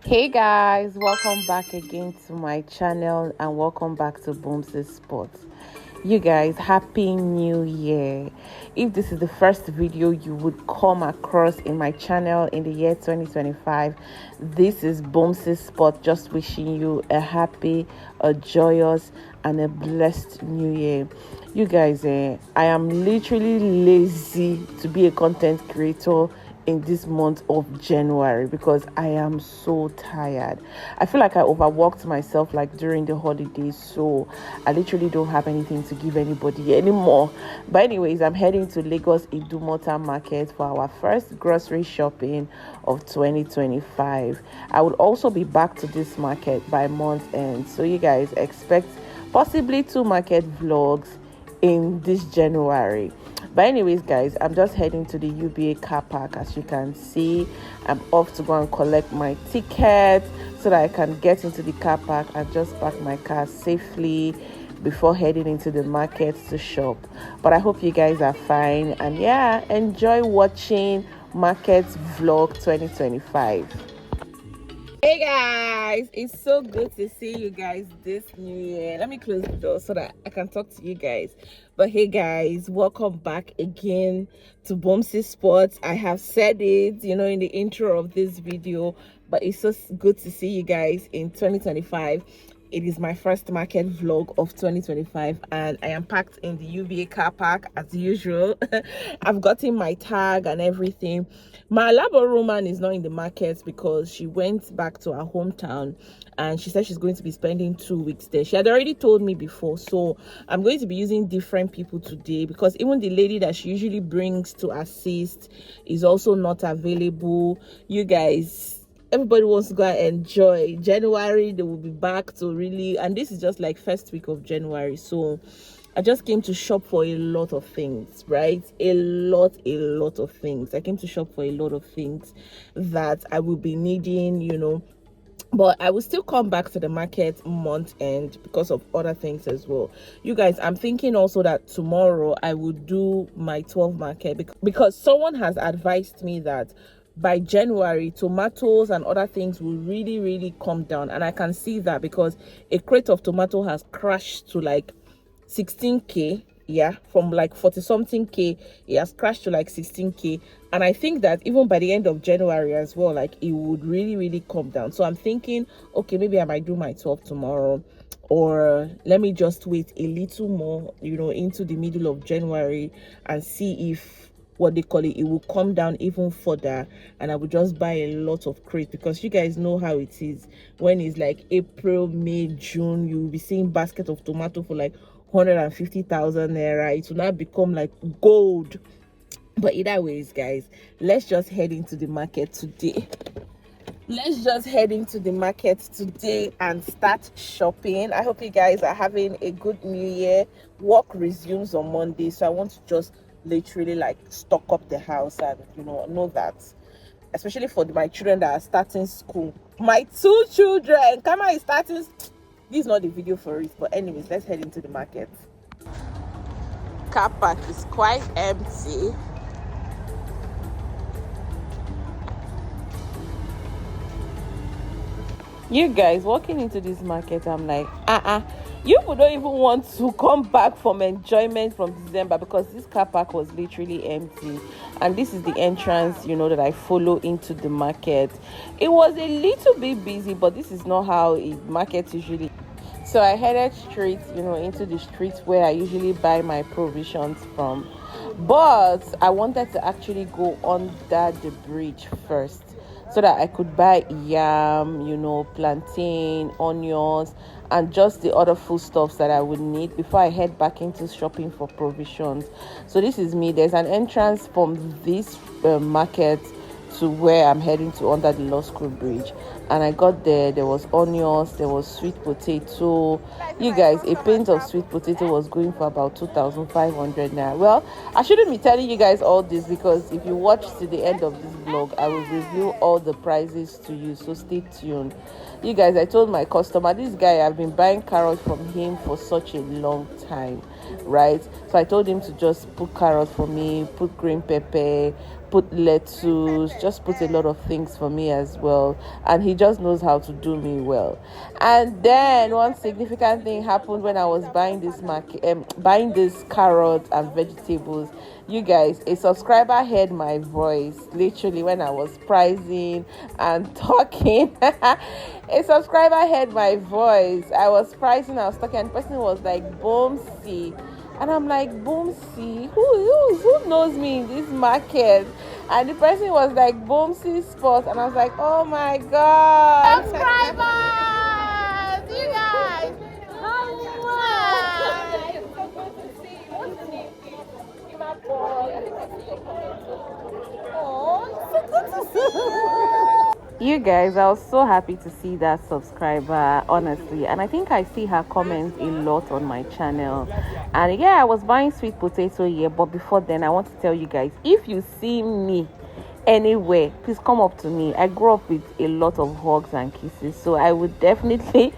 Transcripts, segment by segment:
Hey guys, welcome back again to my channel and welcome back to Boomsy Sports. You guys, happy new year. If this is the first video you would come across in my channel in the year 2025, this is Boomsy Sport, just wishing you a happy, a joyous and a blessed new year. You guys, I am literally lazy to be a content creator in this month of January because I am so tired. I feel like I overworked myself like during the holidays, so I literally don't have anything to give anybody anymore. But anyways, I'm heading to Lagos Idumota Market for our first grocery shopping of 2025. I would also be back to this market by month end, so you guys expect possibly 2 market vlogs in this January. But anyways, guys, I'm just heading to the UBA car park. As you can see, I'm off to go and collect my ticket so that I can get into the car park and just park my car safely before heading into the market to shop. But I hope you guys are fine, and yeah, enjoy watching Market Vlog 2025. Hey guys, it's so good to see you guys this new year. Let me close the door so that I can talk to you guys. But hey guys, welcome back again to Boomsy Sports. I have said it, in the intro of this video, but it's so good to see you guys in 2025. It is my first market vlog of 2025 and I am packed in the UVA car park as usual. I've gotten my tag and everything. My labor woman is not in the market because she went back to her hometown and she said she's going to be spending 2 weeks there. She had already told me before, so I'm going to be using different people today because even the lady that she usually brings to assist is also not available. You guys, everybody wants to go and enjoy January. They will be back to really, and this is just like first week of January, so I just came to shop for a lot of things, right? A lot of things. I came to shop for a lot of things that I will be needing, but I will still come back to the market month end because of other things as well. You guys, I'm thinking also that tomorrow I will do my 12 market because someone has advised me that by January tomatoes and other things will really come down, and I can see that because a crate of tomato has crashed to like 16k, yeah, from like 40 something k it has crashed to like 16k, and I think that even by the end of January as well, like it would really come down. So I'm thinking, okay, maybe I might do my 12 tomorrow, or let me just wait a little more, into the middle of January and see if what they call it will come down even further, and I will just buy a lot of crate because you guys know how it is when it's like April, May, June. You will be seeing basket of tomato for like 150,000 naira. It will not become like gold. But either ways, guys, let's just head into the market today. Let's just head into the market today and start shopping. I hope you guys are having a good new year. Work resumes on Monday, so I want to just literally like stock up the house and know that, especially for my children that are starting school. My 2 children, Kama is starting. This is not the video for it, but anyways, let's head into the market. Car park is quite empty. You guys, walking into this market, I'm like, you don't even want to come back from enjoyment from December because this car park was literally empty, and this is the entrance that I follow into the market. It was a little bit busy, but this is not how a market usually. So I headed straight into the street where I usually buy my provisions from, but I wanted to actually go under the bridge first so that I could buy yam, plantain, onions, and just the other foodstuffs that I would need before I head back into shopping for provisions. So this is me. There's an entrance from this market to where I'm heading to under the Law School Bridge, and I got there was onions, there was sweet potato. You guys, a pint of sweet potato was going for about 2,500 naira. Well, I shouldn't be telling you guys all this because if you watch to the end of this vlog, I will reveal all the prices to you, so stay tuned. You guys, I told my customer, this guy, I've been buying carrots from him for such a long time, right? So I told him to just put carrots for me, put green pepper, put lettuce, just put a lot of things for me as well. And he just knows how to do me well. And then one significant thing happened when I was buying buying this carrots and vegetables. You guys, a subscriber heard my voice literally when I was pricing and talking. A subscriber heard my voice. I was pricing, I was talking, and the person was like, Boomsy. And I'm like, Boomsy, who knows me in this market? And the person was like, Boomsy Sport. And I was like, oh my God. Subscribers, you guys. You guys, I was so happy to see that subscriber, honestly, and I think I see her comments a lot on my channel. And yeah, I was buying sweet potato here, but before then I want to tell you guys, if you see me anywhere, please come up to me. I grew up with a lot of hugs and kisses, so I would definitely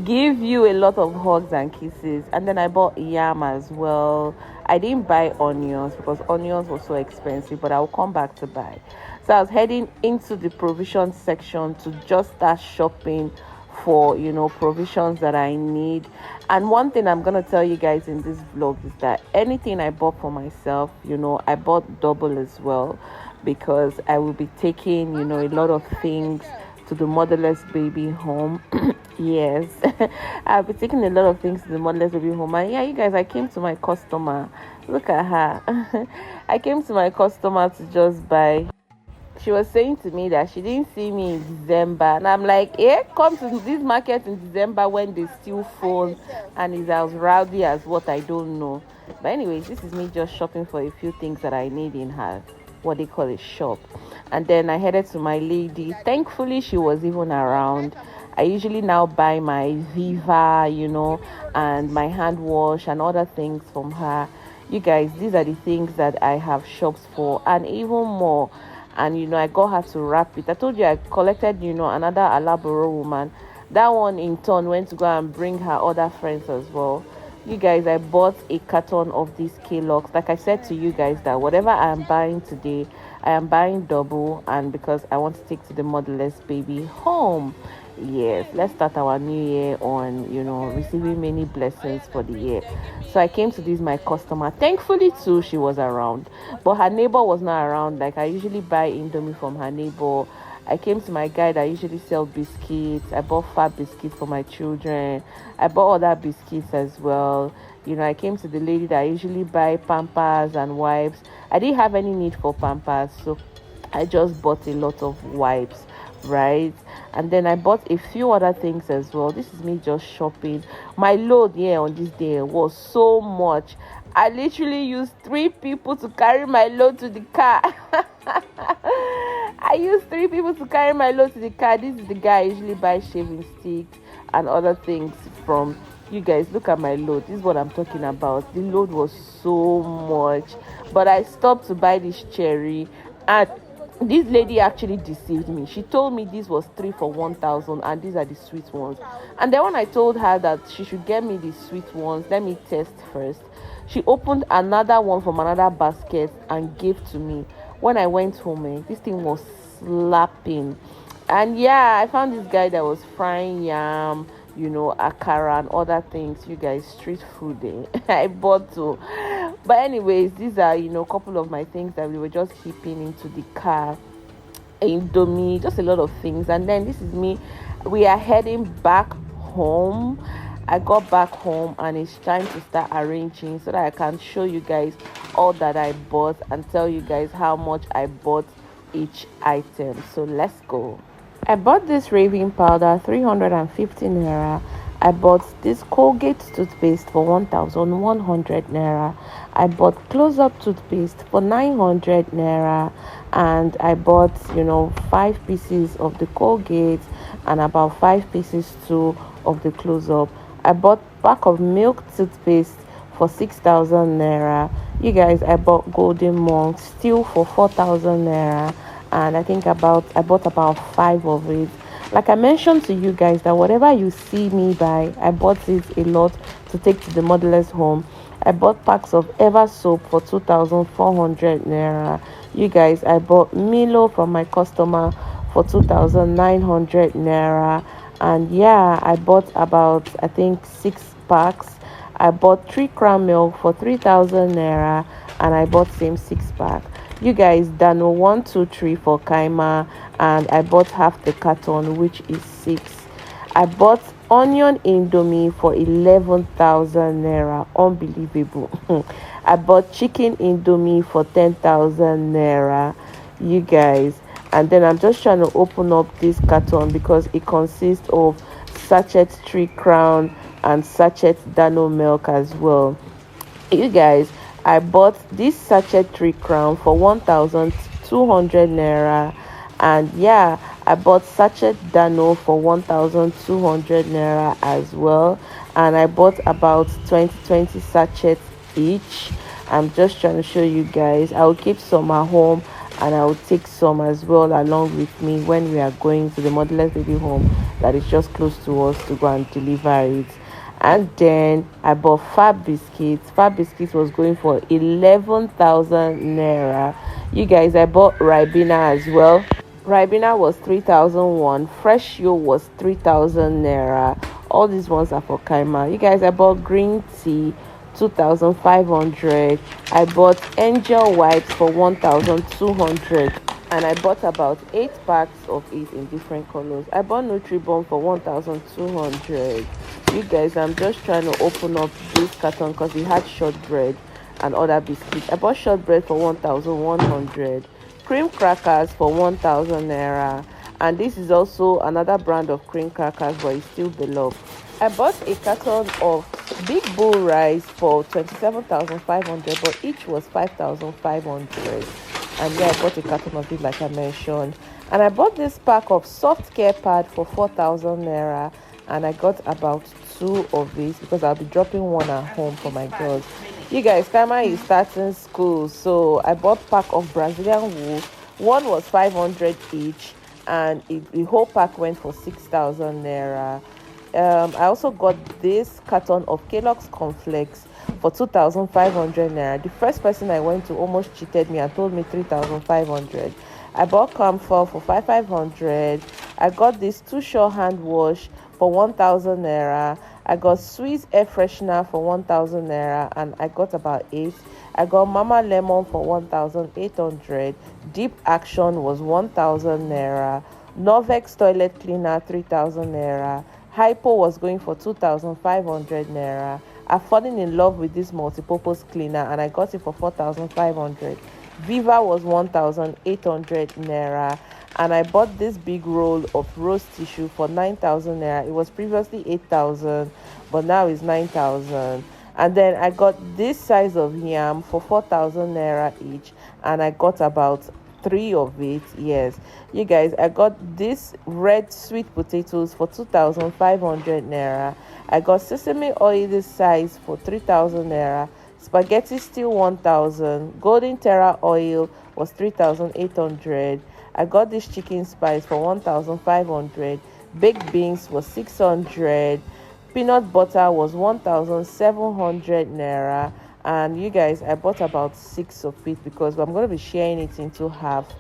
give you a lot of hugs and kisses. And then I bought yam as well. I didn't buy onions because onions were so expensive, but I'll come back to buy. So I was heading into the provision section to just start shopping for, provisions that I need. And one thing I'm gonna tell you guys in this vlog is that anything I bought for myself, I bought double as well, because I will be taking, a lot of things to the motherless baby home. Yes, I'll be taking a lot of things to the motherless baby home. And yeah, you guys, I came to my customer. Look at her. I came to my customer to just buy. She was saying to me that she didn't see me in December, and I'm like, come to this market in December when they steal phones and it's as rowdy as what, I don't know. But anyways, this is me just shopping for a few things that I need in her, what they call a shop. And then I headed to my lady. Thankfully, she was even around. I usually now buy my Viva, and my hand wash and other things from her. You guys, these are the things that I have shops for, and even more. And I got her to wrap it. I told you I collected another Alaboro woman. That one in turn went to go and bring her other friends as well. You guys, I bought a carton of these K-Logs. Like I said to you guys, that whatever I am buying today, I am buying double, and because I want to take to the motherless baby home. Yes, let's start our new year on receiving many blessings for the year. So I came to this my customer. Thankfully too, she was around, but her neighbor was not around. Like I usually buy Indomie from her neighbor. I came to my guy that usually sells biscuits. I bought fat biscuits for my children. I bought other biscuits as well. I came to the lady that I usually buy Pampers and wipes. I didn't have any need for Pampers, so I just bought a lot of wipes, right? And then I bought a few other things as well. This is me just shopping. My load here on this day was so much. I literally used 3 people to carry my load to the car. I used 3 people to carry my load to the car. This is the guy I usually buy shaving sticks and other things from. You guys, look at my load. This is what I'm talking about. The load was so much, but I stopped to buy this cherry, and this lady actually deceived me. She told me this was 3 for 1,000, and these are the sweet ones. And then when I told her that she should get me the sweet ones, let me test first, she opened another one from another basket and gave to me. When I went home, this thing was slapping. And yeah, I found this guy that was frying yam, akara and other things. You guys, street food, I bought too. But anyways, these are a couple of my things that we were just keeping into the car. Indomie, just a lot of things. And then this is me. We are heading back home. I got back home, and it's time to start arranging so that I can show you guys all that I bought and tell you guys how much I bought each item. So let's go. I bought this raving powder, 350 naira. I bought this Colgate toothpaste for 1,100 naira. I bought close-up toothpaste for 900 naira. And I bought 5 pieces of the Colgate and about 5 pieces too of the close-up. I bought pack of milk toothpaste for 6,000 naira. You guys, I bought Golden Monk still for 4,000 naira. And I think I bought about 5 of it. Like I mentioned to you guys, that whatever you see me buy, I bought it a lot to take to the motherless home. I bought packs of Eva soap for 2,400 naira. You guys, I bought Milo from my customer for 2,900 naira. And yeah, I bought about, I think, 6 packs. I bought 3 crown milk for 3,000 naira, and I bought same 6 pack. You guys, Dano 123 for Kaima, and I bought half the carton, which is 6. I bought onion indomie for 11,000 naira. Unbelievable. I bought chicken indomie for 10,000 naira. You guys, and then I'm just trying to open up this carton because it consists of sachet 3 crown and sachet Dano milk as well. You guys, I bought this sachet 3 crown for 1,200 naira, and yeah, I bought sachet Dano for 1,200 naira as well, and I bought about 20 sachets each. I'm just trying to show you guys. I'll keep some at home, and I'll take some as well along with me when we are going to the motherless baby home that is just close to us to go and deliver it. And then I bought Fab biscuits. Fab biscuits was going for 11,000 naira. You guys, I bought Ribena as well. Ribena was 3,001. Fresh Yo was 3,000 naira. All these ones are for Kaima. You guys, I bought green tea 2,500. I bought Angel wipes for 1,200, and I bought about 8 packs of it in different colors. I bought Nutribon for 1,200. You guys, I'm just trying to open up this carton because it had shortbread and other biscuits. I bought shortbread for 1,100. Cream crackers for 1,000 naira, and this is also another brand of cream crackers, but it's still beloved. I bought a carton of Big Bull rice for 27,500, but each was 5,500. And yeah, I bought a carton of it like I mentioned. And I bought this pack of soft care pad for 4,000 naira, and I got about 2 of these because I'll be dropping one at home for my girls. You guys, Kama is starting school, so I bought pack of Brazilian wool. One was 500 each, and the whole pack went for 6,000 naira. I also got this carton of Kellogg's cornflakes for 2,500 naira. The first person I went to almost cheated me and told me 3,500. I bought camphor for 5,500. I got this Too Sure hand wash for 1,000 naira. I got Swiss air freshener for 1,000 naira, and I got about 8. I got Mama Lemon for 1,800. Deep Action was 1,000 naira. Novex toilet cleaner 3,000 naira. Hypo was going for 2,500 naira. I've fallen in love with this multi-purpose cleaner, and I got it for 4,500. Viva was 1,800 naira, and I bought this big roll of rose tissue for 9,000 naira. It was previously 8,000, but now it's 9,000. And then I got this size of yam for 4,000 naira each, and I got about 3 of it. Yes, you guys, I got this red sweet potatoes for 2,500 naira. I got sesame oil this size for 3,000 naira. Spaghetti still 1,000. Golden Terra oil was 3,800. I got this chicken spice for 1,500. Baked beans was 600. Peanut butter was 1,700 naira. And you guys, I bought about 6 of it because I'm going to be sharing it into half.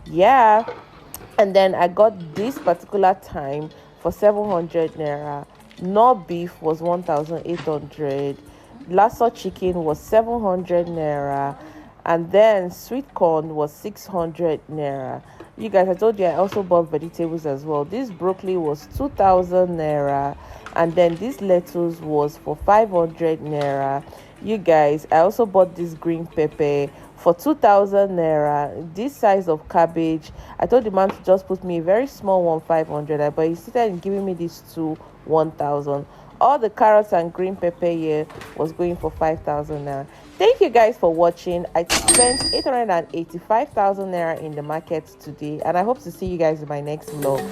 Yeah. And then I got this particular time for 700 naira. No beef was 1,800. Lasso chicken was 700 naira. And then sweet corn was 600 naira. You guys, I told you I also bought vegetables as well. This broccoli was 2,000 naira. And then this lettuce was for 500 naira. You guys, I also bought this green pepper for 2,000 naira. This size of cabbage, I told the man to just put me a very small one, 500, but he started giving me these 2, 1,000. All the carrots and green pepper here was going for 5,000 naira. Thank you guys for watching. I spent 885,000 naira in the market today, and I hope to see you guys in my next vlog.